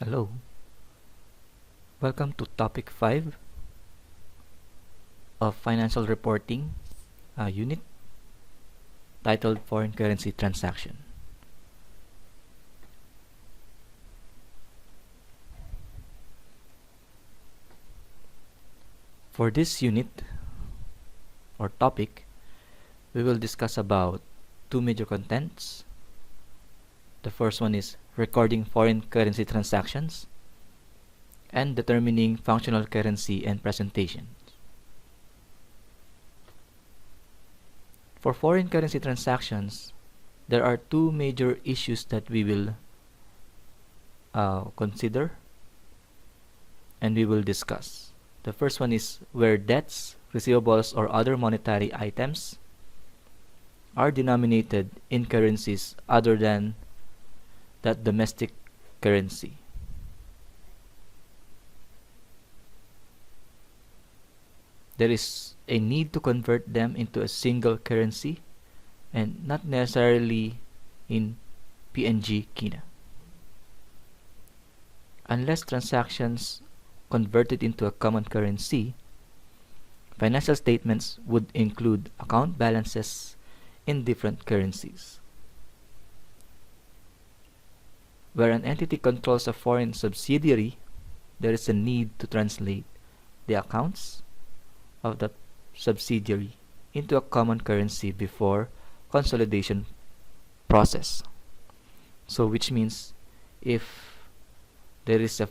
Hello, welcome to topic 5 of financial reporting unit titled Foreign Currency Transaction. For this unit or topic, we will discuss about two major contents. The first one is recording foreign currency transactions and determining functional currency and presentation. For foreign currency transactions, there are two major issues that we will consider and we will discuss. The first one is where debts, receivables, or other monetary items are denominated in currencies other than that domestic currency. There is a need to convert them into a single currency and not necessarily in PNG Kina. Unless transactions converted into a common currency, financial statements would include account balances in different currencies. Where an entity controls a foreign subsidiary, there is a need to translate the accounts of the subsidiary into a common currency before consolidation process. So which means if there is a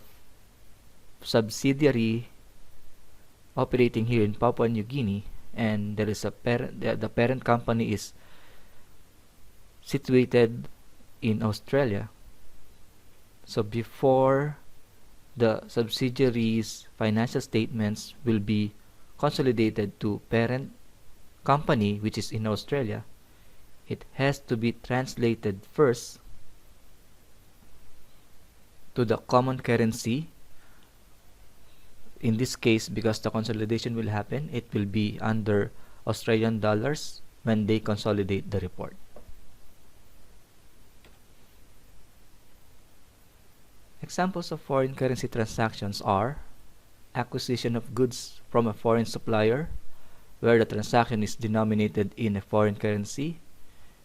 subsidiary operating here in Papua New Guinea and there is a parent, the parent company is situated in Australia. So before the subsidiary's financial statements will be consolidated to parent company which is in Australia, it has to be translated first to the common currency. In this case, because the consolidation will happen, it will be under Australian dollars when they consolidate the report. Examples of foreign currency transactions are acquisition of goods from a foreign supplier where the transaction is denominated in a foreign currency.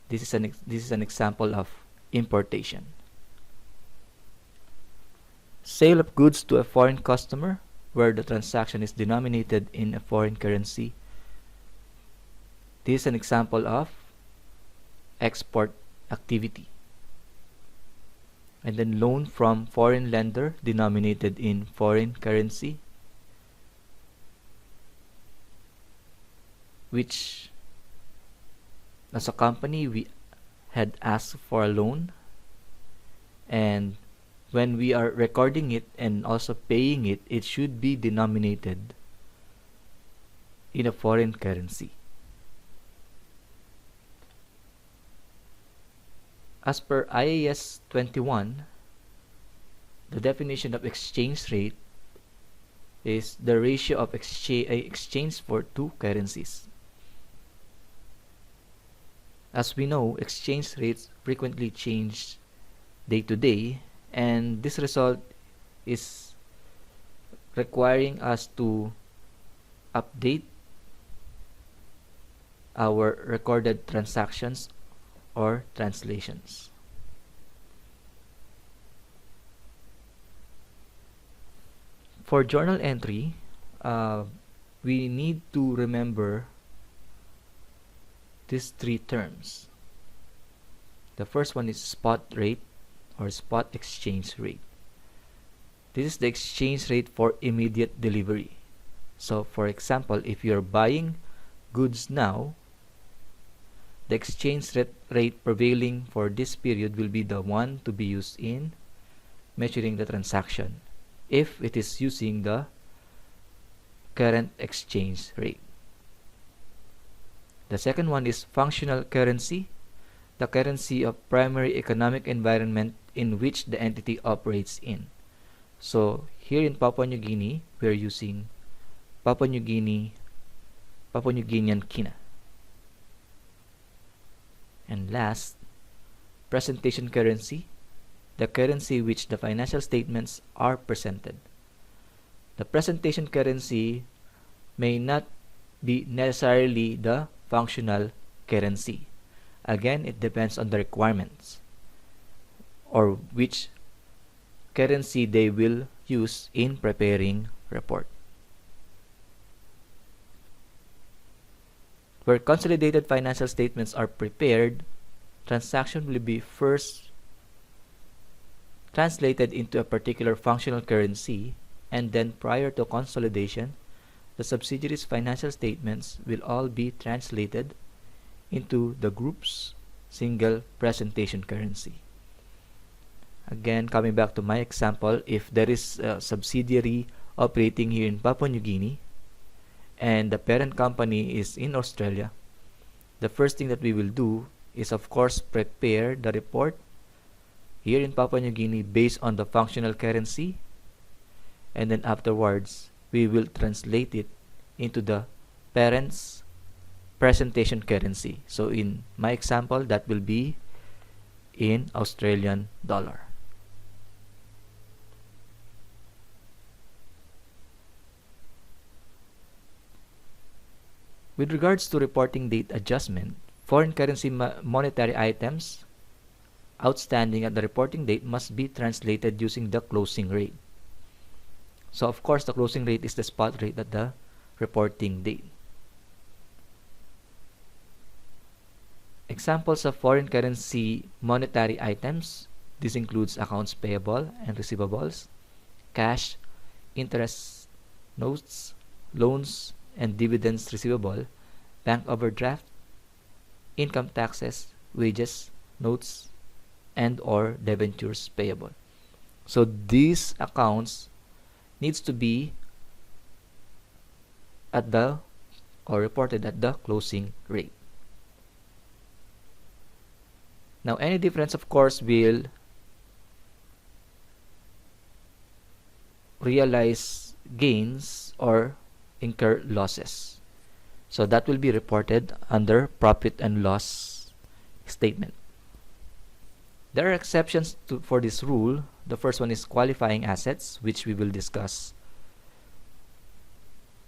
This is an example of importation. Sale of goods to a foreign customer where the transaction is denominated in a foreign currency. This is an example of export activity. And then loan from foreign lender denominated in foreign currency, which as a company we had asked for a loan, and when we are recording it and also paying it, it should be denominated in a foreign currency. As per IAS 21, the definition of exchange rate is the ratio of exchange for two currencies. As we know, exchange rates frequently change day to day, and this result is requiring us to update our recorded transactions or translations. For journal entry, we need to remember these three terms. The first one is spot rate or spot exchange rate. This is the exchange rate for immediate delivery. So for example, if you're buying goods now, the exchange rate prevailing for this period will be the one to be used in measuring the transaction if it is using the current exchange rate. The second one is functional currency, the currency of primary economic environment in which the entity operates in. So here in Papua New Guinea, we are using Papua New Guinean Kina. And last, presentation currency, the currency which the financial statements are presented. The presentation currency may not be necessarily the functional currency. Again, it depends on the requirements or which currency they will use in preparing report. Where consolidated financial statements are prepared, transaction will be first translated into a particular functional currency, and then prior to consolidation, the subsidiaries' financial statements will all be translated into the group's single presentation currency. Again, coming back to my example, if there is a subsidiary operating here in Papua New Guinea and the parent company is in Australia, the first thing that we will do is, of course, prepare the report here in Papua New Guinea based on the functional currency, and then afterwards we will translate it into the parent's presentation currency. So in my example, that will be in Australian dollar. With regards to reporting date adjustment, foreign currency monetary items outstanding at the reporting date must be translated using the closing rate. So of course, the closing rate is the spot rate at the reporting date. Examples of foreign currency monetary items. This includes accounts payable and receivables, cash, interest notes, loans and dividends receivable, bank overdraft, income taxes, wages, notes, and or debentures payable. So these accounts needs to be at the or reported at the closing rate. Now any difference, of course, will realize gains or incur losses. So that will be reported under profit and loss statement. There are exceptions for this rule. The first one is qualifying assets, which we will discuss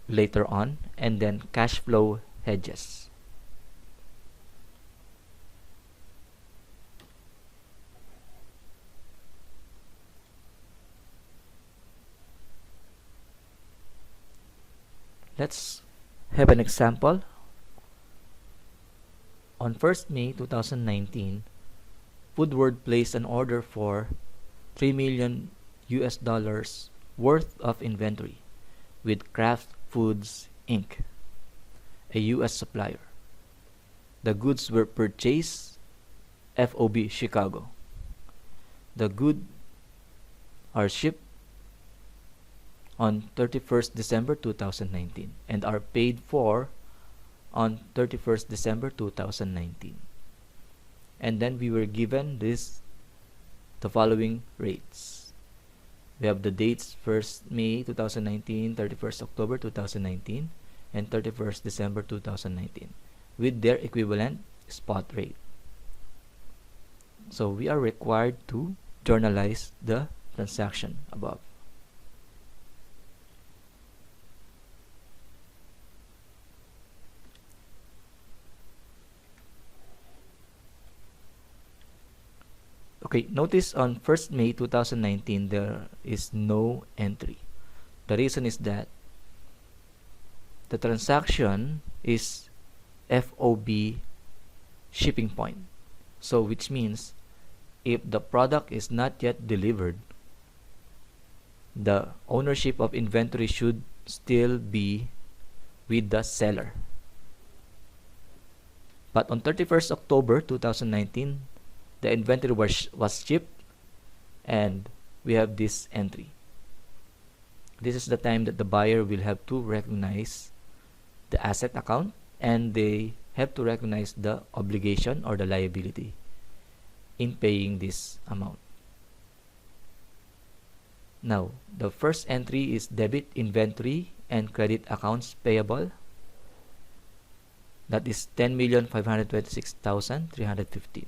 later on, and then cash flow hedges. Let's have an example. On 1st May 2019, Woodward placed an order for $3 million worth of inventory with Kraft Foods Inc., a US supplier. The goods were purchased FOB Chicago. The goods are shipped on 31st December 2019 and are paid for on 31st December 2019. And then we were given the following rates. We have the dates 1st May 2019, 31st October 2019, and 31st December 2019 with their equivalent spot rate. So we are required to journalize the transaction above. Okay, notice on 1st May 2019 there is no entry. The reason is that the transaction is FOB shipping point. So which means if the product is not yet delivered, the ownership of inventory should still be with the seller. But on 31st October 2019, the inventory was shipped and we have this entry. This is the time that the buyer will have to recognize the asset account and they have to recognize the obligation or the liability in paying this amount. Now, the first entry is debit inventory and credit accounts payable. That is 10,526,315.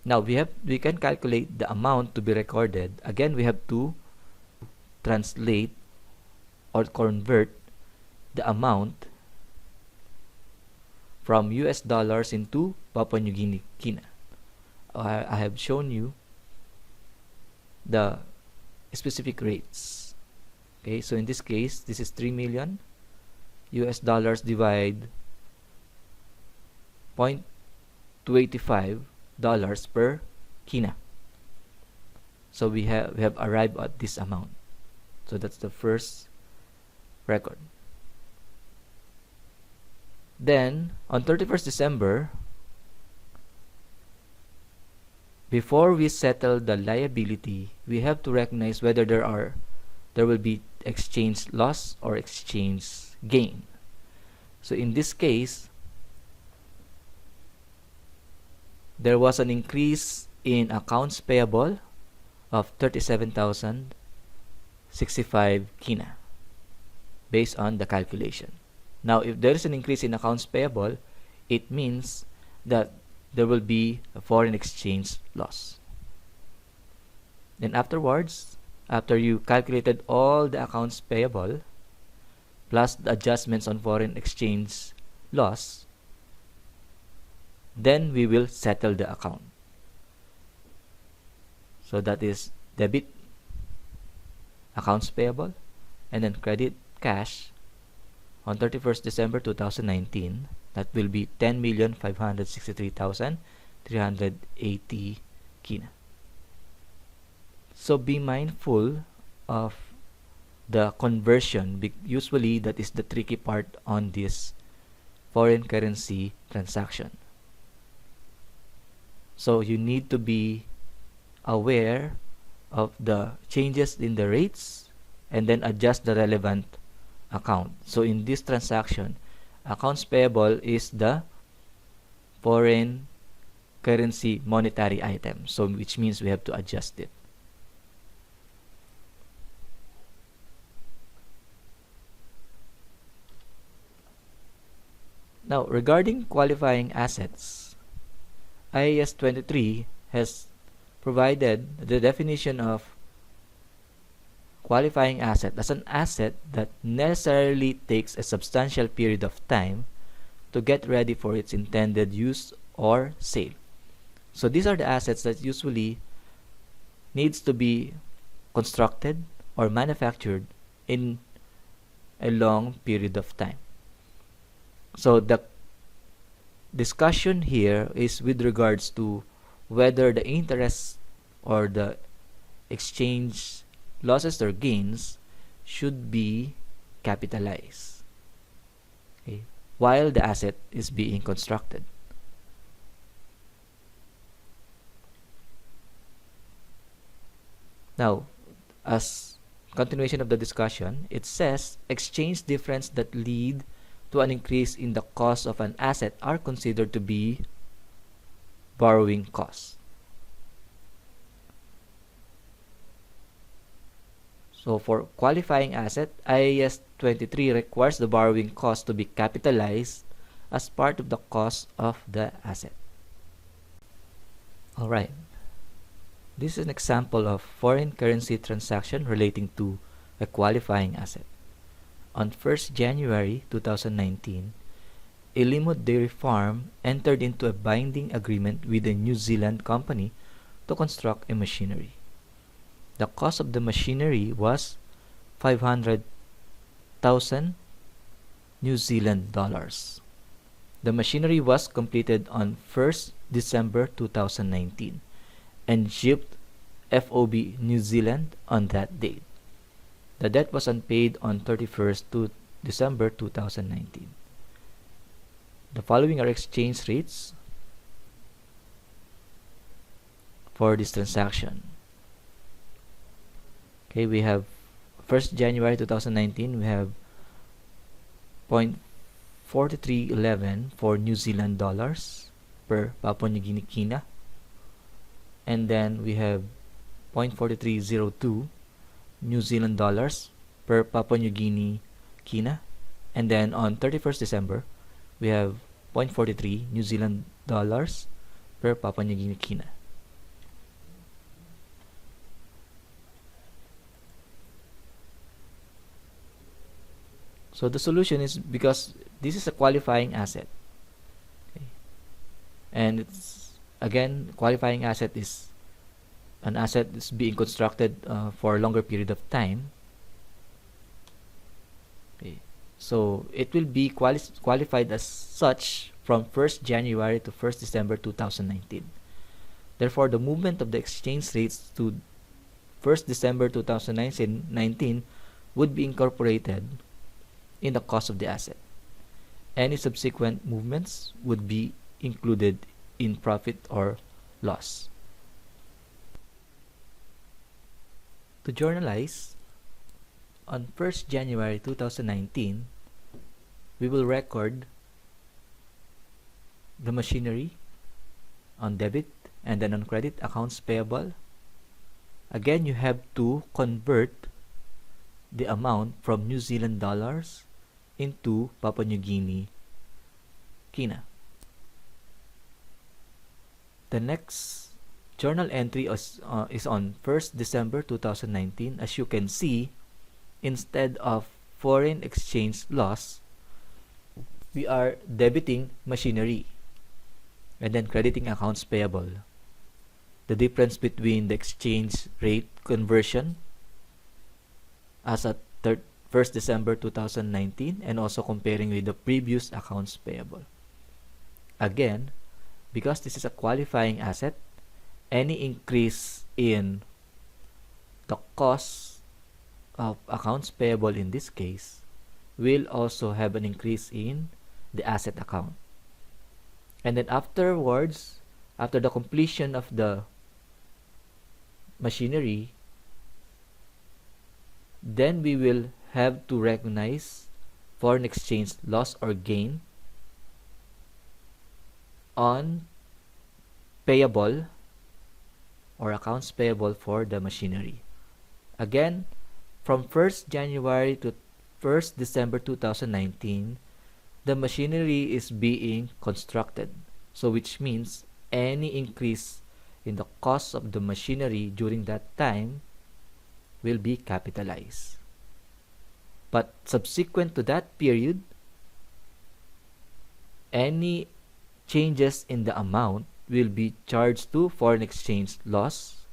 Now we can calculate the amount to be recorded. Again, we have to translate or convert the amount from US dollars into Papua New Guinea kina. I have shown you the specific rates. Okay, so in this case, this is 3 million US dollars divide $0.285 per kina. So we have arrived at this amount. So that's the first record. Then on 31st December, before we settle the liability, we have to recognize whether there will be exchange loss or exchange gain. So in this case, there was an increase in accounts payable of 37,065 kina based on the calculation. Now, if there is an increase in accounts payable, it means that there will be a foreign exchange loss. Then afterwards, after you calculated all the accounts payable plus the adjustments on foreign exchange loss, then we will settle the account. So that is debit accounts payable and then credit cash on 31st December 2019. That will be 10,563,380 kina. So be mindful of the conversion. Usually that is the tricky part on this foreign currency transaction. So you need to be aware of the changes in the rates and then adjust the relevant account. So in this transaction, accounts payable is the foreign currency monetary item, so which means we have to adjust it. Now, regarding qualifying assets, IAS 23 has provided the definition of qualifying asset as an asset that necessarily takes a substantial period of time to get ready for its intended use or sale. So these are the assets that usually needs to be constructed or manufactured in a long period of time. So the discussion here is with regards to whether the interest or the exchange losses or gains should be capitalized, okay, while the asset is being constructed. Now, as continuation of the discussion, it says exchange difference that lead to an increase in the cost of an asset are considered to be borrowing costs. So for qualifying asset, IAS 23 requires the borrowing cost to be capitalized as part of the cost of the asset. Alright, this is an example of foreign currency transaction relating to a qualifying asset. On 1st January 2019, Ilimut Dairy Farm entered into a binding agreement with a New Zealand company to construct a machinery. The cost of the machinery was 500,000 New Zealand dollars. The machinery was completed on 1st December 2019 and shipped FOB New Zealand on that date. The debt was unpaid on 31st December 2019. The following are exchange rates for this transaction. Okay, we have 1st January 2019, we have 0.4311 for New Zealand dollars per Papua New Guinea kina. And then we have 0.4302 New Zealand dollars per Papua New Guinea kina. And then on 31st December, we have 0.43 New Zealand dollars per Papua New Guinea kina. So the solution is because this is a qualifying asset. Okay. And it's, again, qualifying asset is an asset that's being constructed for a longer period of time. Okay. So it will be qualified as such from 1st January to 1st December 2019. Therefore, the movement of the exchange rates to 1st December 2019 would be incorporated in the cost of the asset. Any subsequent movements would be included in profit or loss. To journalize, on 1st January 2019, we will record the machinery on debit and then on credit accounts payable. Again, you have to convert the amount from New Zealand dollars into Papua New Guinea kina. The next journal entry is on 1st December 2019. As you can see, instead of foreign exchange loss, we are debiting machinery and then crediting accounts payable. The difference between the exchange rate conversion as at 1st December 2019 and also comparing with the previous accounts payable. Again, because this is a qualifying asset, any increase in the cost of accounts payable in this case will also have an increase in the asset account. And then afterwards, after the completion of the machinery, then we will have to recognize foreign exchange loss or gain on payable or accounts payable for the machinery. Again, from 1st January to 1st December 2019, the machinery is being constructed. So which means any increase in the cost of the machinery during that time will be capitalized. But subsequent to that period, any changes in the amount will be charged to foreign exchange loss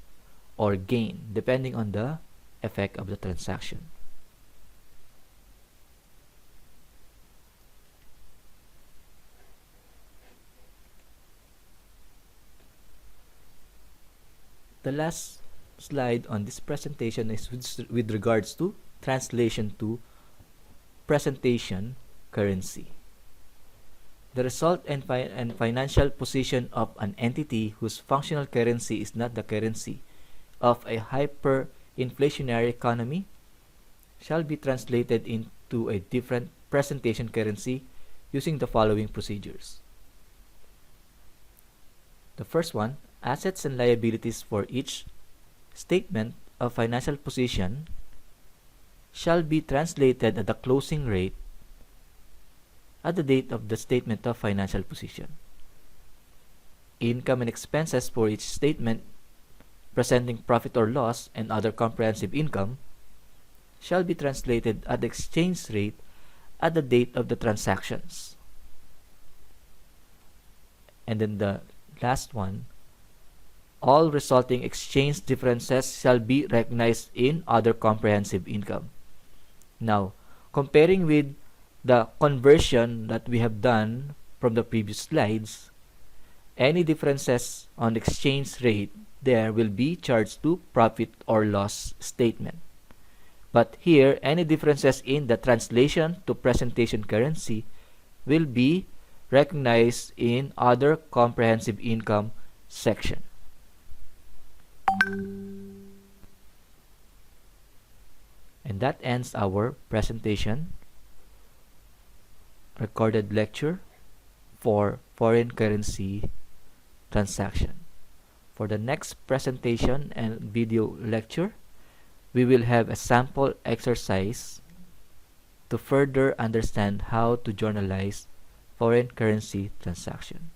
or gain depending on the effect of the transaction. The last slide on this presentation is with regards to translation to presentation currency. The result and financial position of an entity whose functional currency is not the currency of a hyperinflationary economy shall be translated into a different presentation currency using the following procedures. The first one, assets and liabilities for each statement of financial position shall be translated at the closing rate at the date of the statement of financial position. Income and expenses for each statement presenting profit or loss and other comprehensive income shall be translated at the exchange rate at the date of the transactions. And then the last one, all resulting exchange differences shall be recognized in other comprehensive income. Now, comparing with the conversion that we have done from the previous slides, any differences on the exchange rate there will be charged to profit or loss statement. But here, any differences in the translation to presentation currency will be recognized in other comprehensive income section. And that ends our presentation recorded lecture for foreign currency transaction. For the next presentation and video lecture, we will have a sample exercise to further understand how to journalize foreign currency transaction.